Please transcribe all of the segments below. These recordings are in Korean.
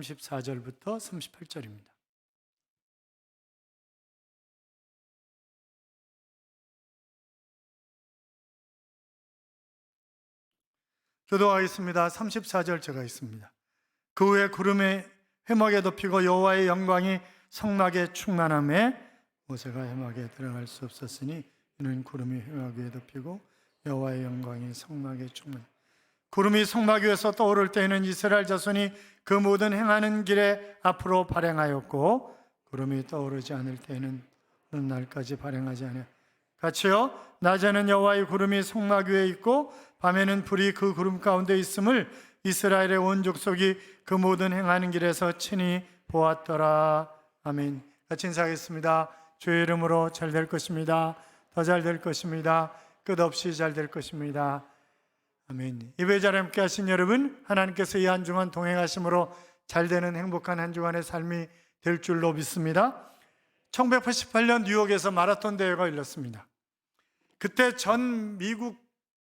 34절부터 38절입니다. 교도하겠습니다. 34절 제가 있습니다. 그 후에 구름이 회막에 덮이고 여호와의 영광이 성막에 충만함에 모세가 회막에 들어갈 수 없었으니 이는 구름이 회막 위에 덮이고 여호와의 영광이 성막에 충만. 구름이 성막 위에서 떠오를 때에는 이스라엘 자손이 그 모든 행하는 길에 앞으로 발행하였고, 구름이 떠오르지 않을 때에는 어느 날까지 발행하지 않아. 같이요. 낮에는 여호와의 구름이 성막 위에 있고 밤에는 불이 그 구름 가운데 있음을 이스라엘의 온 족속이 그 모든 행하는 길에서 친히 보았더라. 아멘. 같이 인사하겠습니다. 주의 이름으로 잘 될 것입니다. 더 잘 될 것입니다. 끝없이 잘 될 것입니다. 아멘. 예배 자리에 함께 하신 여러분, 하나님께서 이 한 주간 동행하심으로 잘 되는 행복한 한 주간의 삶이 될 줄로 믿습니다. 1988년 뉴욕에서 마라톤 대회가 열렸습니다. 그때 전 미국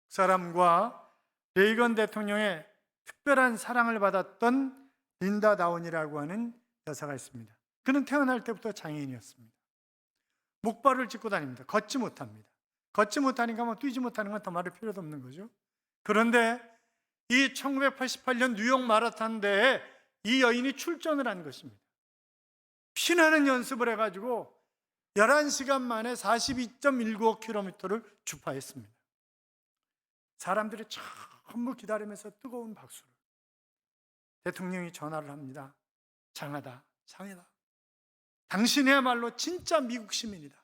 사람과 레이건 대통령의 특별한 사랑을 받았던 린다 다운이라고 하는 여사가 있습니다. 그는 태어날 때부터 장애인이었습니다. 목발을 짚고 다닙니다. 걷지 못합니다. 걷지 못하니까 뭐 뛰지 못하는 건 더 말할 필요도 없는 거죠. 그런데 이 1988년 뉴욕 마라톤 대회에 이 여인이 출전을 한 것입니다. 피나는 연습을 해가지고 11시간 만에 42.195km를 주파했습니다. 사람들이 전부 기다리면서 뜨거운 박수를. 대통령이 전화를 합니다. 장하다, 장하다. 당신이야말로 진짜 미국 시민이다.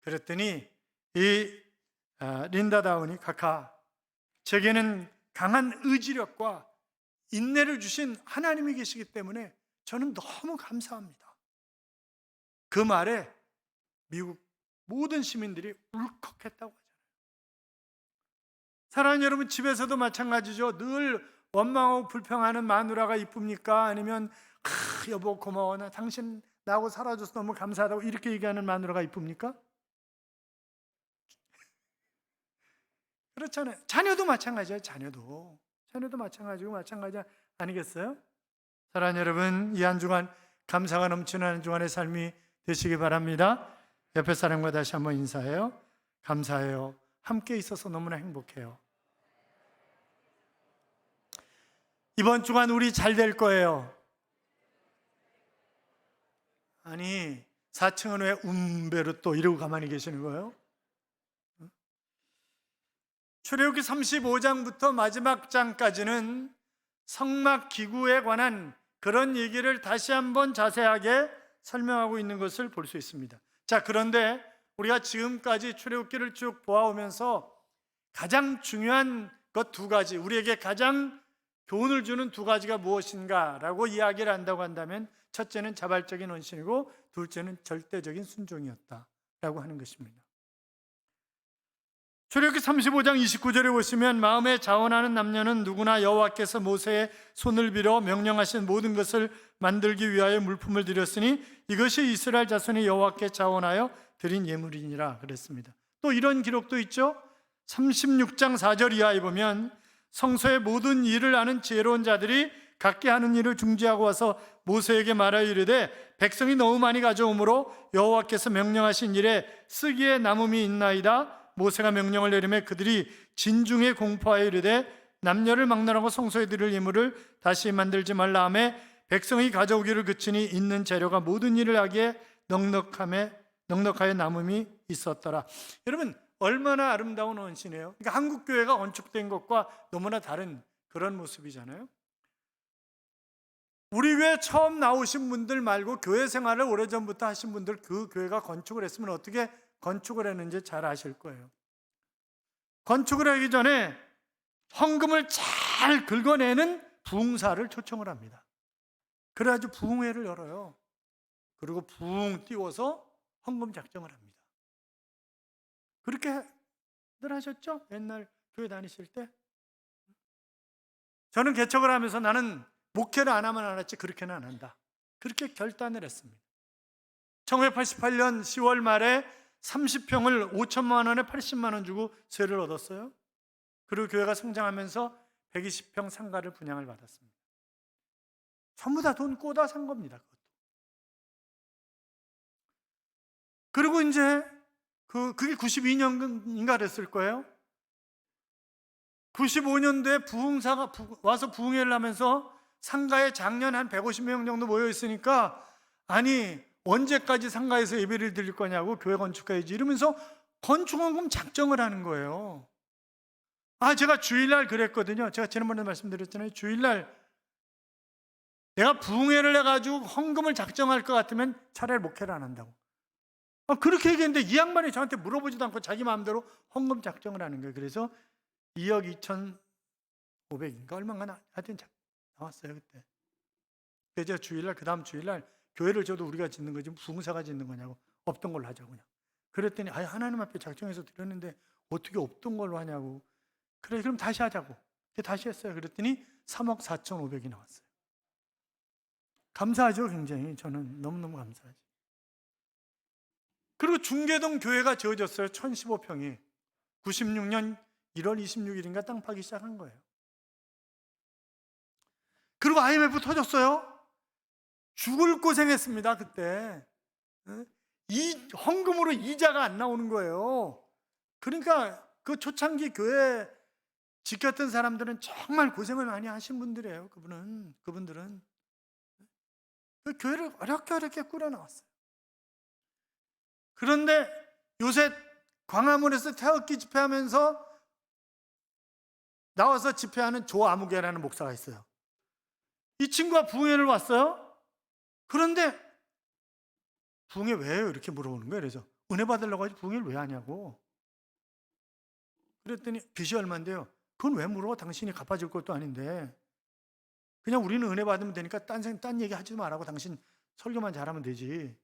그랬더니 이 린다 다운이 카카, 제게는 강한 의지력과 인내를 주신 하나님이 계시기 때문에 저는 너무 감사합니다. 그 말에 미국 모든 시민들이 울컥했다고 하잖아요. 사랑하는 여러분, 집에서도 마찬가지죠. 늘 원망하고 불평하는 마누라가 이쁩니까? 아니면 여보 고마워, 나 당신 나하고 살아줘서 너무 감사하다고 이렇게 얘기하는 마누라가 이쁩니까? 그렇잖아요. 자녀도 마찬가지예요. 자녀도 마찬가지고 마찬가지 아니겠어요? 사랑하는 여러분, 이 한 주간 감사가 넘치는 한 주간의 삶이 되시기 바랍니다. 옆에 사람과 다시 한번 인사해요. 감사해요. 함께 있어서 너무나 행복해요. 이번 주간 우리 잘 될 거예요. 아니, 4층은 왜 움베로 또 이러고 가만히 계시는 거예요? 출애굽기 35장부터 마지막 장까지는 성막 기구에 관한 그런 얘기를 다시 한번 자세하게 설명하고 있는 것을 볼 수 있습니다. 자, 그런데 우리가 지금까지 출애굽기를 쭉 보아오면서 가장 중요한 것 두 가지, 우리에게 가장 교훈을 주는 두 가지가 무엇인가라고 이야기를 한다고 한다면, 첫째는 자발적인 헌신이고 둘째는 절대적인 순종이었다라고 하는 것입니다. 출애굽기 35장 29절에 보시면, 마음에 자원하는 남녀는 누구나 여호와께서 모세의 손을 빌어 명령하신 모든 것을 만들기 위하여 물품을 드렸으니 이것이 이스라엘 자손이 여호와께 자원하여 드린 예물이니라 그랬습니다. 또 이런 기록도 있죠. 36장 4절 이하에 보면, 성소의 모든 일을 아는 지혜로운 자들이 각기 하는 일을 중지하고 와서 모세에게 말하여 이르되, 백성이 너무 많이 가져오므로 여호와께서 명령하신 일에 쓰기에 남음이 있나이다. 모세가 명령을 내리매 그들이 진중에 공포하여 이르되, 남녀를 막론하고 성소에 드릴 예물을 다시 만들지 말라 하매 백성이 가져오기를 그치니 있는 재료가 모든 일을 하기에 넉넉하여 남음이 있었더라. 여러분, 얼마나 아름다운 헌신이에요. 그러니까 한국 교회가 건축된 것과 너무나 다른 그런 모습이잖아요. 우리 교회 처음 나오신 분들 말고 교회 생활을 오래전부터 하신 분들, 그 교회가 건축을 했으면 어떻게 건축을 했는지 잘 아실 거예요. 건축을 하기 전에 헌금을 잘 긁어내는 부흥사를 초청을 합니다. 그래가지고 부흥회를 열어요. 그리고 부흥 띄워서 헌금 작정을 합니다. 그렇게 늘 하셨죠? 옛날 교회 다니실 때? 저는 개척을 하면서 나는 목회를 안 하면 안 했지 그렇게는 안 한다, 그렇게 결단을 했습니다. 1988년 10월 말에 30평을 5천만 원에 80만 원 주고 세를 얻었어요. 그리고 교회가 성장하면서 120평 상가를 분양을 받았습니다. 전부 다 돈 꽂아 산 겁니다. 그것도. 그리고 이제 그게 92년인가 그랬을 거예요. 95년도에 부흥사가 와서 부흥회를 하면서 상가에 작년 한 150명 정도 모여 있으니까, 아니 언제까지 상가에서 예배를 드릴 거냐고, 교회 건축해야지 이러면서 건축원금 작정을 하는 거예요. 제가 주일날 그랬거든요. 제가 지난번에 말씀드렸잖아요. 주일날 내가 부흥회를 해가지고 헌금을 작정할 것 같으면 차라리 목회를 안 한다고. 그렇게 얘기했는데 이 양반이 저한테 물어보지도 않고 자기 마음대로 헌금 작정을 하는 거예요. 그래서 2억 2,500인가 얼마가 하여튼 나왔어요 그때. 그래서 제가 주일날, 그 다음 주일날 교회를 저도 우리가 짓는 거지 부흥사가 짓는 거냐고, 없던 걸로 하자고 그냥. 그랬더니 하나님 앞에 작정해서 드렸는데 어떻게 없던 걸로 하냐고. 그래 그럼 다시 하자고. 다시 했어요. 그랬더니 3억 4,500이 나왔어요. 감사하죠. 굉장히 저는 너무너무 감사하죠. 그리고 중계동 교회가 지어졌어요. 1,015평이 96년 1월 26일인가 땅 파기 시작한 거예요. 그리고 IMF 터졌어요. 죽을 고생했습니다 그때. 이 헌금으로 이자가 안 나오는 거예요. 그러니까 그 초창기 교회 지켰던 사람들은 정말 고생을 많이 하신 분들이에요. 그분들은 그 교회를 어렵게 꾸려 나왔어요. 그런데 요새 광화문에서 태극기 집회하면서 나와서 집회하는 조아무개라는 목사가 있어요. 이 친구가 부흥회를 왔어요. 그런데 부흥회 왜 해요? 이렇게 물어보는 거예요. 그래서 은혜 받으려고 하지 부흥회를 왜 하냐고. 그랬더니 빚이 얼마인데요? 그건 왜 물어? 당신이 갚아줄 것도 아닌데. 그냥 우리는 은혜 받으면 되니까 딴 얘기 하지 말라고, 당신 설교만 잘하면 되지.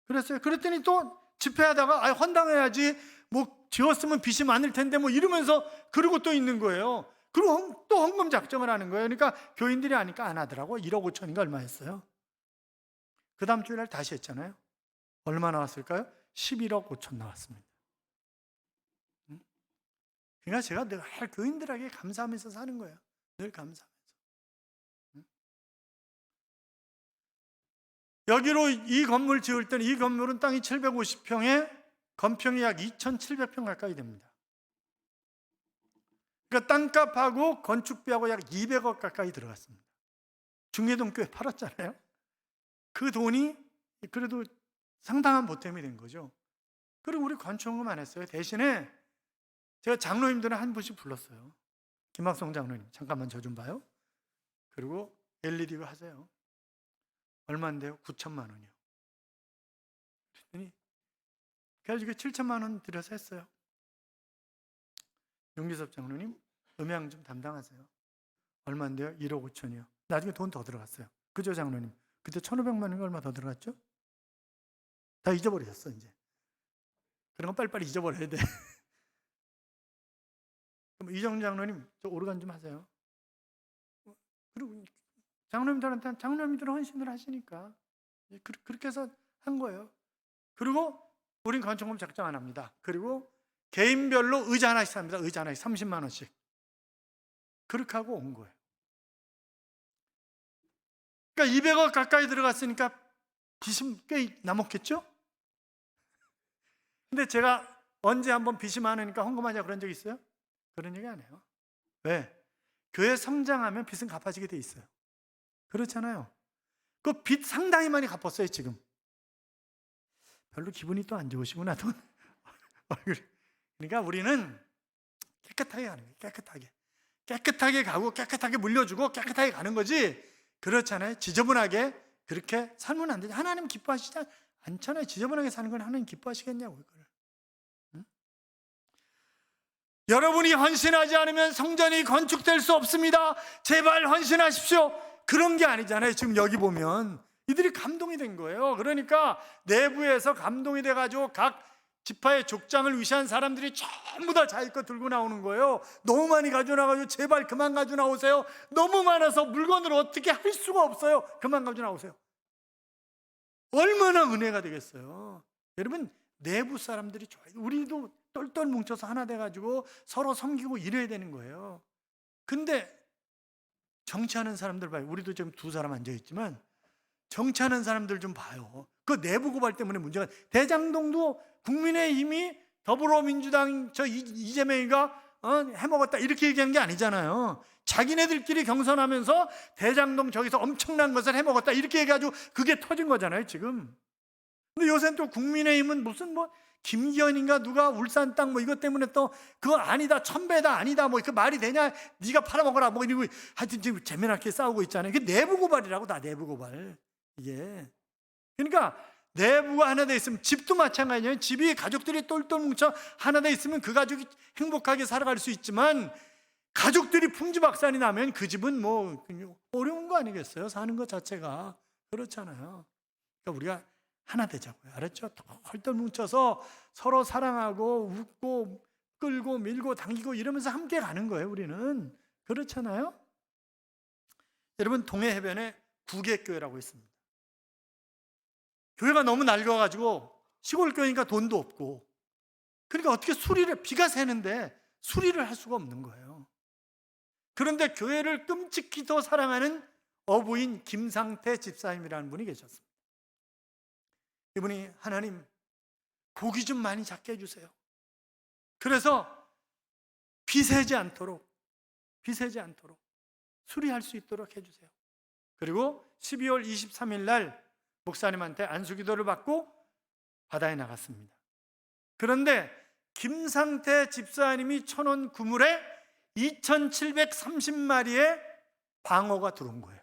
그랬어요. 그랬더니 또 집회하다가 헌당해야지, 뭐 지었으면 빚이 많을 텐데 뭐 이러면서 그러고 또 있는 거예요. 그리고 또 헌금 작정을 하는 거예요. 그러니까 교인들이 하니까 안 하더라고. 1억 5천인가 얼마 했어요. 그 다음 주일날 다시 했잖아요. 얼마 나왔을까요? 11억 5천 나왔습니다. 그러니까 제가 늘 교인들에게 감사하면서 사는 거예요. 늘 감사하면서. 여기로 이 건물 지을 때는 이 건물은 땅이 750평에 건평이 약 2,700평 가까이 됩니다. 그러니까 땅값하고 건축비하고 약 200억 가까이 들어갔습니다. 중계동 교회 팔았잖아요. 그 돈이 그래도 상당한 보탬이 된 거죠. 그리고 우리 건축원금 안 했어요. 대신에 제가 장로님들은 한 분씩 불렀어요. 김학성 장로님, 잠깐만 저 좀 봐요. 그리고 LED가 하세요. 얼마인데요? 9천만 원이요. 그랬더니 그래가지고 7천만 원 들여서 했어요. 용기섭 장로님, 음향 좀 담당하세요. 얼마인데요? 1억 5천이요. 나중에 돈 더 들어갔어요. 그죠 장로님? 그때 1,500만 원이 얼마 더 들어갔죠? 다 잊어버리셨어 이제. 그런 건 빨리빨리 잊어버려야 돼. 그럼 이정 장로님, 저 오르간 좀 하세요. 그리고 장로님들은 헌신을 하시니까 그렇게 해서 한 거예요. 그리고 우린 건축금 작정 안 합니다. 그리고 개인별로 의자 하나씩 삽니다. 의자 하나씩 30만 원씩. 그렇게 하고 온 거예요. 그러니까 200억 가까이 들어갔으니까 빚이 꽤 남았겠죠? 근데 제가 언제 한번 빚이 많으니까 헌금하자 그런 적 있어요? 그런 얘기 안 해요. 왜? 교회 성장하면 빚은 갚아지게 돼 있어요. 그렇잖아요. 그 빚 상당히 많이 갚았어요 지금. 별로 기분이 또 안 좋으시구나 돈. 그러니까 우리는 깨끗하게 가는 거예요. 깨끗하게 가고 깨끗하게 물려주고 깨끗하게 가는 거지. 그렇잖아요. 지저분하게 그렇게 살면 안 되죠. 하나님 기뻐하시지 않잖아요. 지저분하게 사는 건 하나님 기뻐하시겠냐고. 그걸. 응? 여러분이 헌신하지 않으면 성전이 건축될 수 없습니다. 제발 헌신하십시오. 그런 게 아니잖아요. 지금 여기 보면 이들이 감동이 된 거예요. 그러니까 내부에서 감동이 돼가지고 각 지파의 족장을 위시한 사람들이 전부 다 자기 거 들고 나오는 거예요. 너무 많이 가지고 나가지고 제발 그만 가지고 나오세요. 너무 많아서 물건을 어떻게 할 수가 없어요. 그만 가지고 나오세요. 얼마나 은혜가 되겠어요. 여러분 내부 사람들이 좋아요. 우리도 똘똘 뭉쳐서 하나 돼가지고 서로 섬기고 이래야 되는 거예요. 근데 정치하는 사람들 봐요. 우리도 지금 두 사람 앉아있지만 정치하는 사람들 좀 봐요. 그 내부 고발 때문에 문제가, 대장동도 국민의힘이 더불어민주당 이재명이가 해먹었다 이렇게 얘기한 게 아니잖아요. 자기네들끼리 경선하면서 대장동 저기서 엄청난 것을 해먹었다 이렇게 얘기해가지고 그게 터진 거잖아요 지금. 근데 요새는 또 국민의힘은 무슨 김기현인가 누가 울산 땅 이것 때문에 또 그거 아니다, 천배다 아니다 그 말이 되냐, 네가 팔아먹어라 이러고 하여튼 지금 재미나게 싸우고 있잖아요. 그게 내부 고발이라고. 다 내부 고발. 이게 그러니까 내부가 하나 돼 있으면, 집도 마찬가지예요. 집이 가족들이 똘똘 뭉쳐 하나 돼 있으면 그 가족이 행복하게 살아갈 수 있지만, 가족들이 풍지박산이 나면 그 집은 어려운 거 아니겠어요? 사는 것 자체가. 그렇잖아요. 그러니까 우리가 하나 되자고요. 알았죠? 똘똘 뭉쳐서 서로 사랑하고 웃고 끌고 밀고 당기고 이러면서 함께 가는 거예요. 우리는. 그렇잖아요? 여러분, 동해 해변에 구객교회라고 있습니다. 교회가 너무 낡아가지고 시골 교회니까 돈도 없고, 그러니까 어떻게 비가 새는데 수리를 할 수가 없는 거예요. 그런데 교회를 끔찍히 더 사랑하는 어부인 김상태 집사님이라는 분이 계셨습니다. 이분이, 하나님 고기 좀 많이 잡게 해주세요. 그래서 비 새지 않도록 수리할 수 있도록 해주세요. 그리고 12월 23일 날 목사님한테 안수기도를 받고 바다에 나갔습니다. 그런데 김상태 집사님이 쳐놓은 그물에 2730마리의 방어가 들어온 거예요.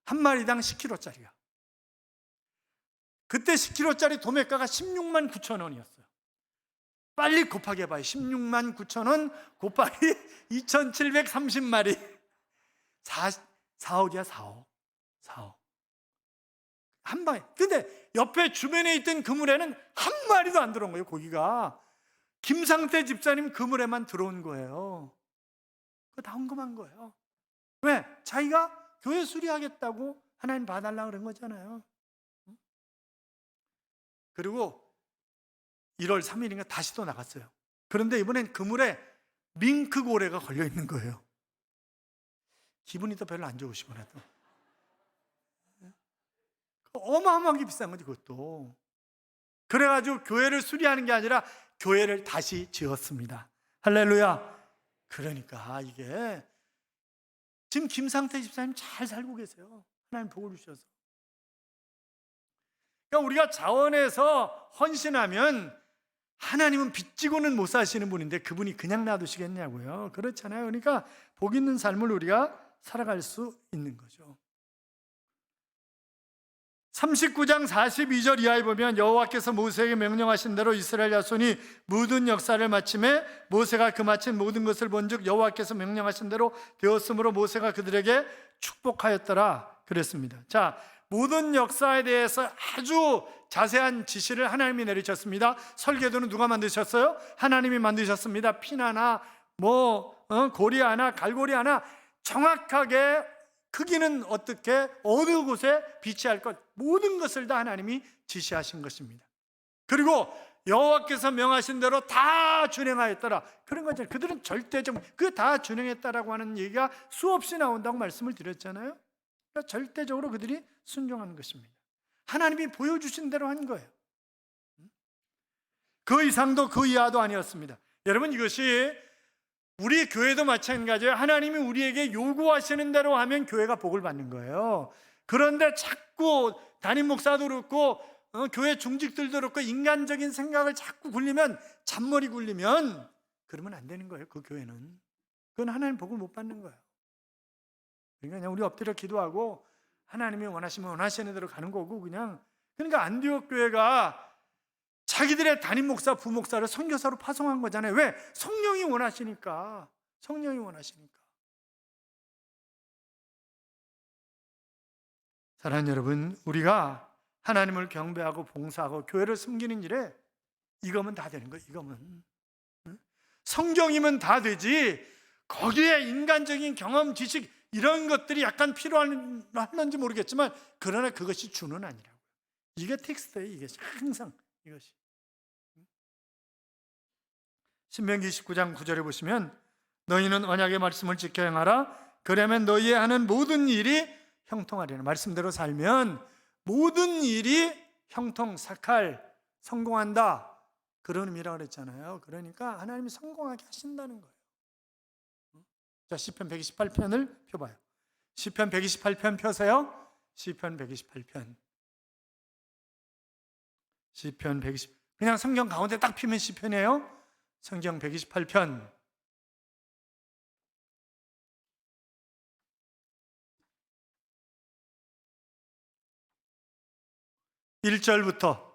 한 마리당 10kg짜리가. 그때 10kg짜리 도매가가 16만 9천 원이었어요. 빨리 곱하기 해봐요. 16만 9천 원 곱하기 2730마리 4억이야. 4억 한 방에. 근데 옆에 주변에 있던 그물에는 한 마리도 안 들어온 거예요. 고기가. 김상태 집사님 그물에만 들어온 거예요. 그거 다 헌금한 거예요. 왜? 자기가 교회 수리하겠다고 하나님 봐달라고 그런 거잖아요. 그리고 1월 3일인가 다시 또 나갔어요. 그런데 이번엔 그물에 밍크고래가 걸려 있는 거예요. 기분이 또 별로 안 좋으시구나. 또 어마어마하게 비싼 거지 그것도. 그래가지고 교회를 수리하는 게 아니라 교회를 다시 지었습니다. 할렐루야. 그러니까 이게 지금 김상태 집사님 잘 살고 계세요. 하나님 복을 주셔서. 그러니까 우리가 자원해서 헌신하면 하나님은 빚지고는 못 사시는 분인데 그분이 그냥 놔두시겠냐고요. 그렇잖아요. 그러니까 복 있는 삶을 우리가 살아갈 수 있는 거죠. 39장 42절 이하에 보면, 여호와께서 모세에게 명령하신 대로 이스라엘 자손이 모든 역사를 마침에 모세가 그 마친 모든 것을 본즉 여호와께서 명령하신 대로 되었으므로 모세가 그들에게 축복하였더라 그랬습니다. 자, 모든 역사에 대해서 아주 자세한 지시를 하나님이 내리셨습니다. 설계도는 누가 만드셨어요? 하나님이 만드셨습니다. 핀 하나, 고리 하나, 갈고리 하나, 정확하게 크기는 어떻게, 어느 곳에 비치할 것, 모든 것을 다 하나님이 지시하신 것입니다. 그리고 여호와께서 명하신 대로 다 준행하였더라. 그런 거잖아요. 그들은 절대적, 그 다 준행했다라고 하는 얘기가 수없이 나온다고 말씀을 드렸잖아요. 그러니까 절대적으로 그들이 순종하는 것입니다. 하나님이 보여주신 대로 한 거예요. 그 이상도 그 이하도 아니었습니다. 여러분, 이것이 우리 교회도 마찬가지예요. 하나님이 우리에게 요구하시는 대로 하면 교회가 복을 받는 거예요. 그런데 자꾸 담임 목사도 그렇고 교회 중직들도 그렇고 인간적인 생각을 자꾸 굴리면, 잔머리 굴리면, 그러면 안 되는 거예요. 그 교회는. 그건 하나님 복을 못 받는 거예요. 그러니까 그냥 우리 엎드려 기도하고 하나님이 원하시면 원하시는 대로 가는 거고, 그러니까 안디옥 교회가 자기들의 담임 목사, 부목사를 선교사로 파송한 거잖아요. 왜? 성령이 원하시니까. 사랑하는 여러분, 우리가 하나님을 경배하고 봉사하고 교회를 섬기는 일에 이거면 다 되는 거예요. 이거면. 성경이면 다 되지, 거기에 인간적인 경험, 지식 이런 것들이 약간 필요한지 모르겠지만, 그러나 그것이 주는 아니라고요. 이게 텍스트예요. 이것이 항상 이것이. 신명기 19장 9절에 보시면, 너희는 언약의 말씀을 지켜 행하라. 그러면 너희의 하는 모든 일이 형통하리라. 말씀대로 살면 모든 일이 형통, 사칼, 성공한다. 그런 의미라고 그랬잖아요. 그러니까 하나님이 성공하게 하신다는 거예요. 자, 시편 128편을 펴봐요. 시편 128편 펴세요. 시편 128편. 시편 120. 그냥 성경 가운데 딱 피면 시편이에요. 성경 128편. 1절부터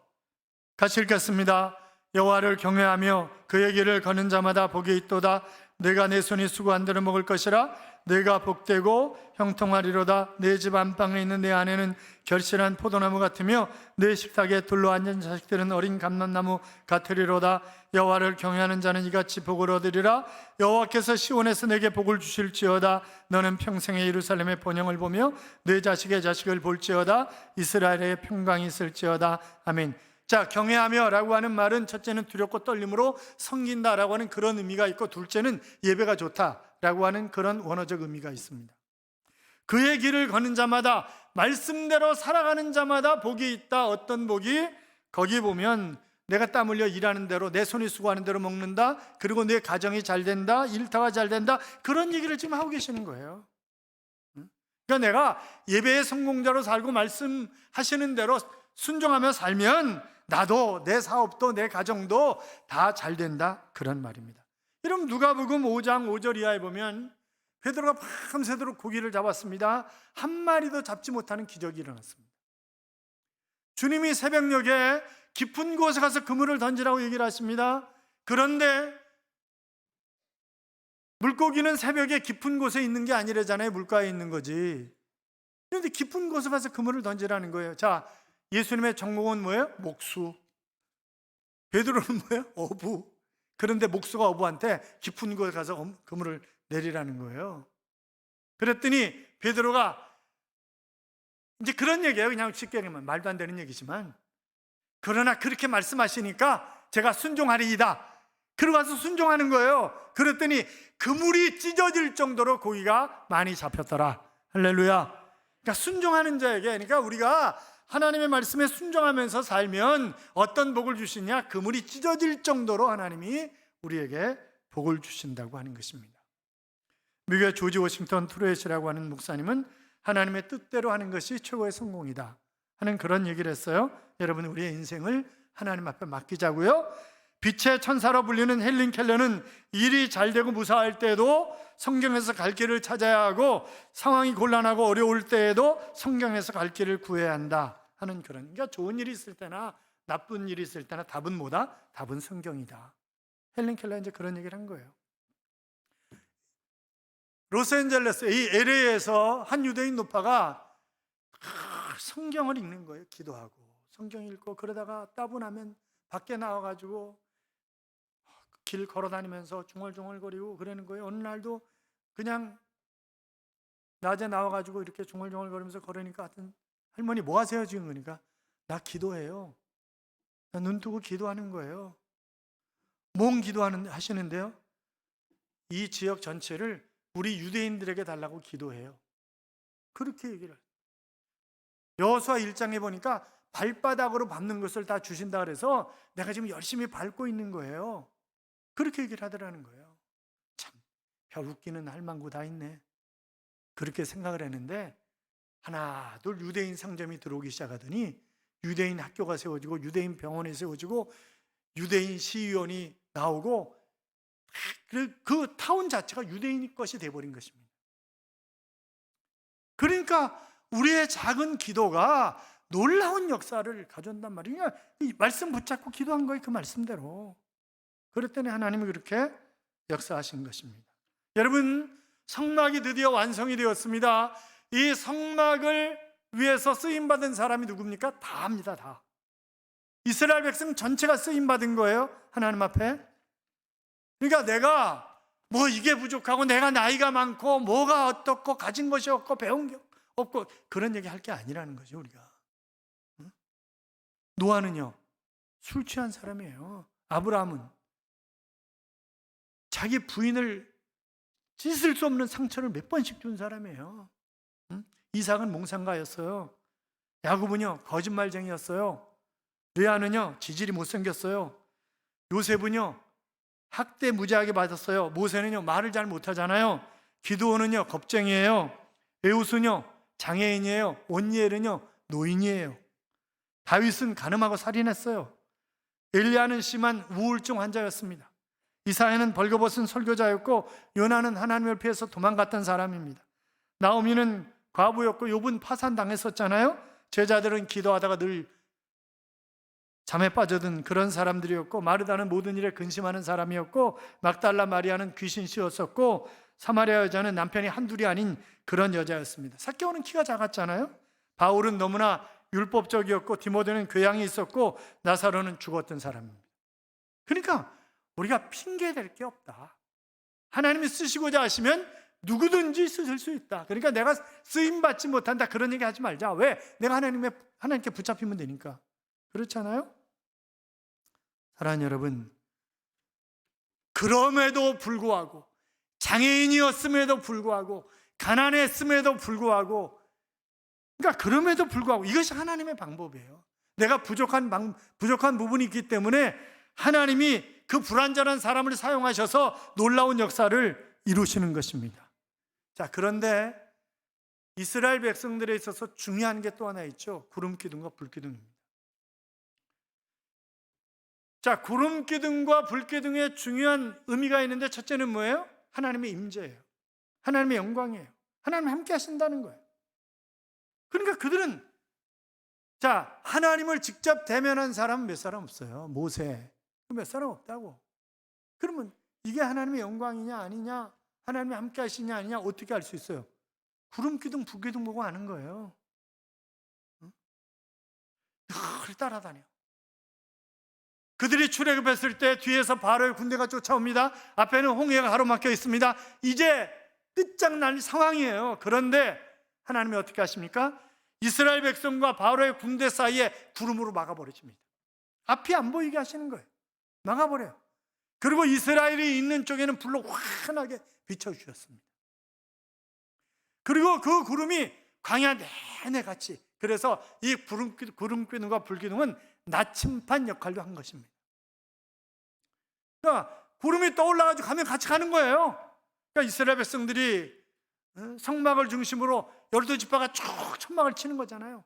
같이 읽겠습니다. 여호와를 경외하며 그의 길을 걷는 자마다 복이 있도다. 내가 내 손이 수고한 대로 먹을 것이라. 내가 복되고 형통하리로다. 내 집 안방에 있는 내 아내는 결실한 포도나무 같으며 내 식탁에 둘러앉은 자식들은 어린 감람나무 같으리로다. 여호와를 경외하는 자는 이같이 복을 얻으리라. 여호와께서 시온에서 내게 복을 주실지어다. 너는 평생에 예루살렘의 번영을 보며 내 자식의 자식을 볼지어다. 이스라엘에 평강이 있을지어다. 아멘. 자, 경외하며 라고 하는 말은 첫째는 두렵고 떨림으로 섬긴다 라고 하는 그런 의미가 있고, 둘째는 예배가 좋다 라고 하는 그런 원어적 의미가 있습니다. 그의 길을 걷는 자마다, 말씀대로 살아가는 자마다 복이 있다. 어떤 복이? 거기 보면 내가 땀 흘려 일하는 대로, 내 손이 수고하는 대로 먹는다. 그리고 내 가정이 잘 된다. 일터가 잘 된다. 그런 얘기를 지금 하고 계시는 거예요. 그러니까 내가 예배의 성공자로 살고 말씀하시는 대로 순종하며 살면 나도, 내 사업도, 내 가정도 다 잘 된다, 그런 말입니다. 여러분, 누가복음 5장 5절 이하에 보면 베드로가 밤새도록 고기를 잡았습니다. 한 마리도 잡지 못하는 기적이 일어났습니다. 주님이 새벽녘에 깊은 곳에 가서 그물을 던지라고 얘기를 하십니다. 그런데 물고기는 새벽에 깊은 곳에 있는 게 아니라잖아요. 물가에 있는 거지. 그런데 깊은 곳에 가서 그물을 던지라는 거예요. 자, 예수님의 종목은 뭐예요? 목수. 베드로는 뭐예요? 어부. 그런데 목수가 어부한테 깊은 곳에 가서 그물을 내리라는 거예요. 그랬더니 베드로가 이제 그런 얘기예요. 그냥 쉽게 얘기하면 말도 안 되는 얘기지만, 그러나 그렇게 말씀하시니까 제가 순종하리이다. 그러고 가서 순종하는 거예요. 그랬더니 그물이 찢어질 정도로 고기가 많이 잡혔더라. 할렐루야. 그러니까 순종하는 자에게, 그러니까 우리가 하나님의 말씀에 순종하면서 살면 어떤 복을 주시냐? 그물이 찢어질 정도로 하나님이 우리에게 복을 주신다고 하는 것입니다. 미국의 조지 워싱턴 트루엣이라고 하는 목사님은 하나님의 뜻대로 하는 것이 최고의 성공이다 하는 그런 얘기를 했어요. 여러분, 우리의 인생을 하나님 앞에 맡기자고요. 빛의 천사로 불리는 헬린 켈러는 일이 잘 되고 무사할 때에도 성경에서 갈 길을 찾아야 하고, 상황이 곤란하고 어려울 때에도 성경에서 갈 길을 구해야 한다 하는 그런, 그러니까 좋은 일이 있을 때나 나쁜 일이 있을 때나 답은 뭐다? 답은 성경이다. 헬린 켈러는 이제 그런 얘기를 한 거예요. 로스앤젤레스, 이 LA에서 한 유대인 노파가 성경을 읽는 거예요. 기도하고 성경 읽고, 그러다가 따분하면 밖에 나와가지고 길 걸어다니면서 중얼중얼거리고 그러는 거예요. 어느 날도 그냥 낮에 나와가지고 이렇게 중얼중얼거리면서 걸으니까, 하여튼 할머니 뭐 하세요 지금? 그러니까 나 기도해요. 나 눈 뜨고 기도하는 거예요. 뭔 하시는데요? 이 지역 전체를 우리 유대인들에게 달라고 기도해요. 그렇게 얘기를 해요. 여호수아 1장에 보니까 발바닥으로 밟는 것을 다 주신다 그래서 내가 지금 열심히 밟고 있는 거예요. 그렇게 얘기를 하더라는 거예요. 참, 별 웃기는 할망구 다 있네. 그렇게 생각을 했는데, 하나 둘 유대인 상점이 들어오기 시작하더니 유대인 학교가 세워지고, 유대인 병원이 세워지고, 유대인 시의원이 나오고, 그 타운 자체가 유대인 것이 돼버린 것입니다. 그러니까 우리의 작은 기도가 놀라운 역사를 가져온단 말이에요. 이 말씀 붙잡고 기도한 거예요. 그 말씀대로. 그랬더니 하나님이 그렇게 역사하신 것입니다. 여러분, 성막이 드디어 완성이 되었습니다. 이 성막을 위해서 쓰임받은 사람이 누굽니까? 다입니다. 다. 이스라엘 백성 전체가 쓰임받은 거예요. 하나님 앞에. 그러니까 내가 뭐 이게 부족하고, 내가 나이가 많고, 뭐가 어떻고, 가진 것이 없고, 배운 게 없고, 그런 얘기 할 게 아니라는 거죠. 우리가. 노아는요, 술 취한 사람이에요. 아브라함은 자기 부인을 씻을 수 없는 상처를 몇 번씩 준 사람이에요. 이삭은 몽상가였어요. 야곱은요 거짓말쟁이였어요. 레아는요 지질이 못생겼어요. 요셉은요 학대 무지하게 받았어요. 모세는요 말을 잘 못하잖아요. 기드온은요 겁쟁이에요. 에웃은요 장애인이에요. 온니엘은요 노인이에요. 다윗은 간음하고 살인했어요. 엘리야는 심한 우울증 환자였습니다. 이사야는 벌거벗은 설교자였고 요나는 하나님을 피해서 도망갔던 사람입니다. 나오미는 과부였고 욥은 파산당했었잖아요. 제자들은 기도하다가 늘 잠에 빠져든 그런 사람들이었고, 마르다는 모든 일에 근심하는 사람이었고, 막달라 마리아는 귀신 씌웠었고, 사마리아 여자는 남편이 한둘이 아닌 그런 여자였습니다. 삭개오는 키가 작았잖아요. 바울은 너무나 율법적이었고, 디모데는 교양이 있었고, 나사로는 죽었던 사람입니다. 그러니까 우리가 핑계댈 게 없다. 하나님이 쓰시고자 하시면 누구든지 쓰실 수 있다. 그러니까 내가 쓰임받지 못한다 그런 얘기 하지 말자. 왜? 내가 하나님께 붙잡히면 되니까. 그렇잖아요? 사랑하는 여러분, 그럼에도 불구하고, 장애인이었음에도 불구하고, 가난했음에도 불구하고, 그러니까 그럼에도 불구하고 이것이 하나님의 방법이에요. 내가 부족한 부분이 있기 때문에 하나님이 그 불완전한 사람을 사용하셔서 놀라운 역사를 이루시는 것입니다. 자, 그런데 이스라엘 백성들에 있어서 중요한 게 또 하나 있죠. 구름기둥과 불기둥입니다. 자, 구름기둥과 불기둥의 중요한 의미가 있는데, 첫째는 뭐예요? 하나님의 임재예요. 하나님의 영광이에요. 하나님 함께 하신다는 거예요. 그러니까 그들은, 자, 하나님을 직접 대면한 사람은 몇 사람 없어요. 모세 몇 사람 없다고. 그러면 이게 하나님의 영광이냐 아니냐, 하나님이 함께 하시냐 아니냐 어떻게 알 수 있어요? 구름기둥 불기둥 보고 아는 거예요. 늘 따라다녀. 그들이 출애굽했을 때 뒤에서 바로의 군대가 쫓아옵니다. 앞에는 홍해가 가로막혀 있습니다. 이제 끝장날 상황이에요. 그런데 하나님이 어떻게 하십니까? 이스라엘 백성과 바로의 군대 사이에 구름으로 막아버리십니다. 앞이 안 보이게 하시는 거예요. 막아버려요. 그리고 이스라엘이 있는 쪽에는 불로 환하게 비춰주셨습니다. 그리고 그 구름이 광야 내내 같이, 그래서 이 구름기둥과 불기둥은 나침반 역할도 한 것입니다. 그러니까 구름이 떠올라가지고 가면 같이 가는 거예요. 그러니까 이스라엘 백성들이 성막을 중심으로 12지파가 쭉 천막을 치는 거잖아요.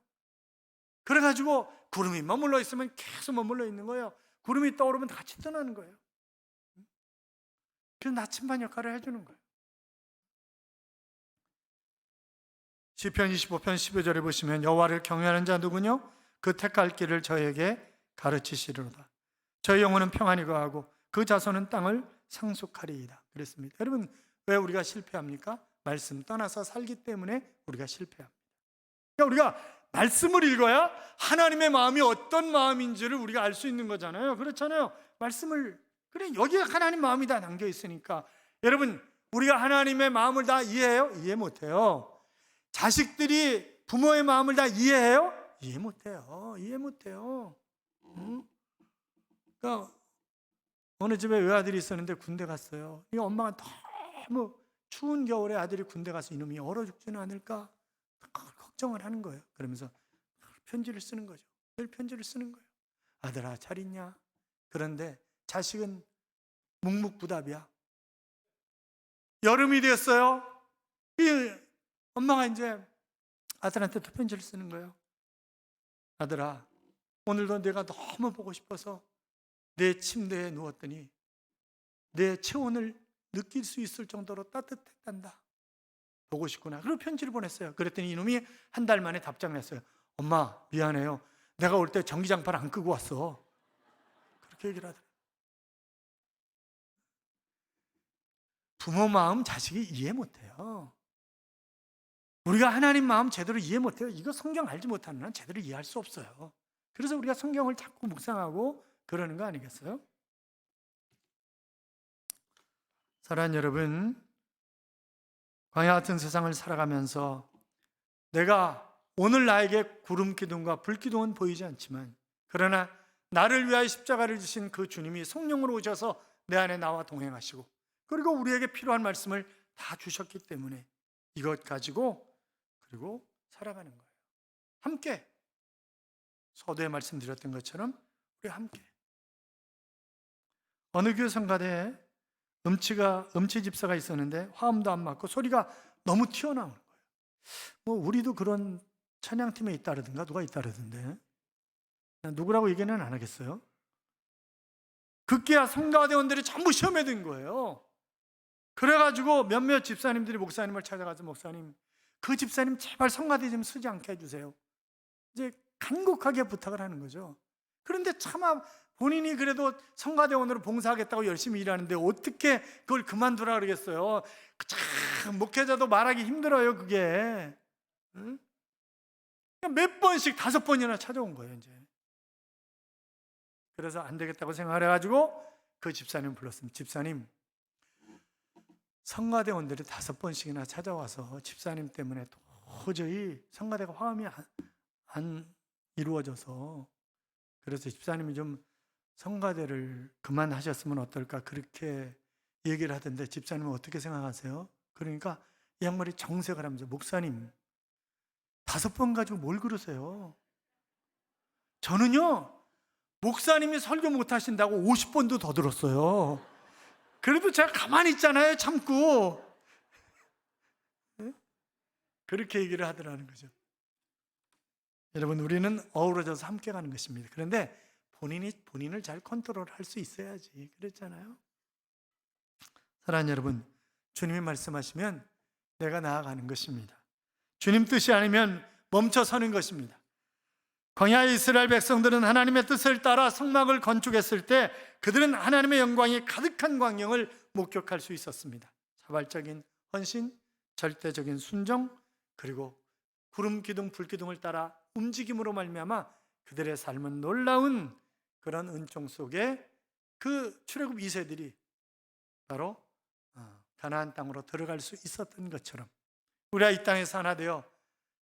그래가지고 구름이 머물러 있으면 계속 머물러 있는 거예요. 구름이 떠오르면 같이 떠나는 거예요. 그래서 나침반 역할을 해주는 거예요. 시편 25편 15절에 보시면 여호와를 경외하는 자 누구뇨? 그 택할 길을 저에게 가르치시리로다. 저의 영혼은 평안히 거하고 그 자손은 땅을 상속하리이다. 그랬습니다. 여러분, 왜 우리가 실패합니까? 말씀 떠나서 살기 때문에 우리가 실패합니다. 그러니까 우리가 말씀을 읽어야 하나님의 마음이 어떤 마음인지를 우리가 알 수 있는 거잖아요. 그렇잖아요. 말씀을, 그래, 여기에 하나님 마음이 다 담겨 있으니까. 여러분, 우리가 하나님의 마음을 다 이해해요? 이해 못해요. 자식들이 부모의 마음을 다 이해해요? 이해 못해요. 이해 못해요. 그러니까 어느 집에 외아들이 있었는데 군대 갔어요. 이 엄마가 너무 추운 겨울에 아들이 군대 가서 이놈이 얼어 죽지는 않을까 걱정을 하는 거예요. 그러면서 편지를 쓰는 거죠. 늘 편지를 쓰는 거예요. 아들아 잘 있냐? 그런데 자식은 묵묵부답이야. 여름이 됐어요. 이 엄마가 이제 아들한테 또 편지를 쓰는 거예요. 아들아, 오늘도 내가 너무 보고 싶어서 내 침대에 누웠더니 내 체온을 느낄 수 있을 정도로 따뜻했단다. 보고 싶구나. 그리고 편지를 보냈어요. 그랬더니 이놈이 한 달 만에 답장을 했어요. 엄마 미안해요. 내가 올 때 전기장판 안 끄고 왔어. 그렇게 얘기를 하더라고요. 부모 마음 자식이 이해 못해요. 우리가 하나님 마음 제대로 이해 못해요. 이거 성경 알지 못하는 한 제대로 이해할 수 없어요. 그래서 우리가 성경을 자꾸 묵상하고 그러는 거 아니겠어요? 사랑하는 여러분, 광야 같은 세상을 살아가면서 내가 오늘 나에게 구름 기둥과 불 기둥은 보이지 않지만, 그러나 나를 위하여 십자가를 지신 그 주님이 성령으로 오셔서 내 안에 나와 동행하시고, 그리고 우리에게 필요한 말씀을 다 주셨기 때문에 이것 가지고 그리고 살아가는 거예요. 함께 서두에 말씀드렸던 것처럼 우리 함께. 어느 교회 성가대에 음치 집사가 있었는데 화음도 안 맞고 소리가 너무 튀어나오는 거예요. 뭐 우리도 그런 찬양팀에 있다 그러던가 누가 있다 그러던데 누구라고 얘기는 안 하겠어요. 급기야 성가대원들이 전부 시험에 든 거예요. 그래가지고 몇몇 집사님들이 목사님을 찾아가서 목사님, 그 집사님 제발 성가대 좀 쓰지 않게 해주세요. 이제 간곡하게 부탁을 하는 거죠. 그런데 차마 본인이 그래도 성가대원으로 봉사하겠다고 열심히 일하는데 어떻게 그걸 그만두라 그러겠어요. 참 목회자도 말하기 힘들어요 그게. 응? 몇 번씩 5번이나 찾아온 거예요 이제. 그래서 안 되겠다고 생각을 해가지고 그 집사님 불렀습니다. 집사님, 성가대원들이 5번씩이나 찾아와서 집사님 때문에 도저히 성가대가 화음이 안 이루어져서 그래서 집사님이 좀 성가대를 그만하셨으면 어떨까 그렇게 얘기를 하던데 집사님은 어떻게 생각하세요? 그러니까 이 양반이 정색을 하면서 목사님 5번 가지고 뭘 그러세요? 저는요 목사님이 설교 못하신다고 50번도 더 들었어요. 그래도 제가 가만히 있잖아요 참고. 그렇게 얘기를 하더라는 거죠. 여러분 우리는 어우러져서 함께 가는 것입니다. 그런데 본인을 잘 컨트롤할 수 있어야지. 그랬잖아요. 사랑하는 여러분, 주님이 말씀하시면 내가 나아가는 것입니다. 주님 뜻이 아니면 멈춰서는 것입니다. 광야의 이스라엘 백성들은 하나님의 뜻을 따라 성막을 건축했을 때 그들은 하나님의 영광이 가득한 광경을 목격할 수 있었습니다. 자발적인 헌신, 절대적인 순종, 그리고 구름 기둥, 불 기둥을 따라 움직임으로 말미암아 그들의 삶은 놀라운 그런 은총 속에 그 출애굽 2세들이 바로 가나안 땅으로 들어갈 수 있었던 것처럼 우리가 이 땅에서 하나 되어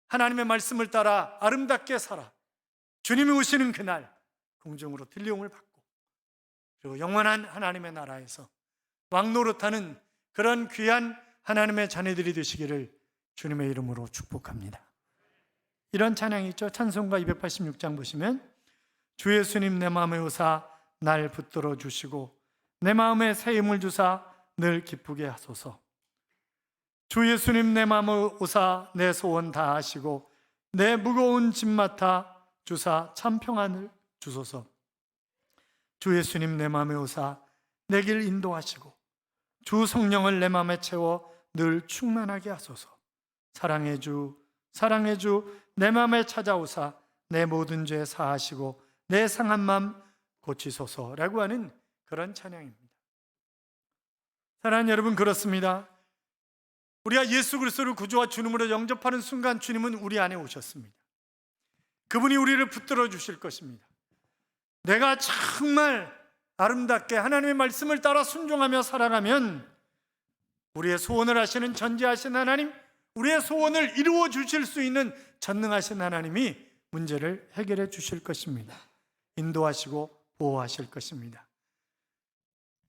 하나님의 말씀을 따라 아름답게 살아 주님이 오시는 그날 공중으로 들려옴을 받고 그리고 영원한 하나님의 나라에서 왕노릇하는 그런 귀한 하나님의 자녀들이 되시기를 주님의 이름으로 축복합니다. 이런 찬양이 있죠. 찬송가 286장 보시면 주 예수님 내 마음에 오사 날 붙들어 주시고 내 마음에 새 힘을 주사 늘 기쁘게 하소서. 주 예수님 내 마음에 오사 내 소원 다 하시고 내 무거운 짐 맡아 주사 참 평안을 주소서. 주 예수님 내 마음에 오사 내 길 인도하시고 주 성령을 내 마음에 채워 늘 충만하게 하소서. 사랑의 주 내 마음에 찾아오사 내 모든 죄 사하시고 내 상한 마음 고치소서라고 하는 그런 찬양입니다. 사랑하는 여러분, 그렇습니다. 우리가 예수 그리스도를 구주와 주님으로 영접하는 순간 주님은 우리 안에 오셨습니다. 그분이 우리를 붙들어 주실 것입니다. 내가 정말 아름답게 하나님의 말씀을 따라 순종하며 살아가면 우리의 소원을 하시는 전지하신 하나님, 우리의 소원을 이루어 주실 수 있는 전능하신 하나님이 문제를 해결해 주실 것입니다. 인도하시고 보호하실 것입니다.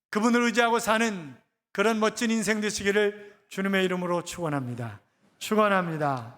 그분을 의지하고 사는 그런 멋진 인생 되시기를 주님의 이름으로 축원합니다. 축원합니다.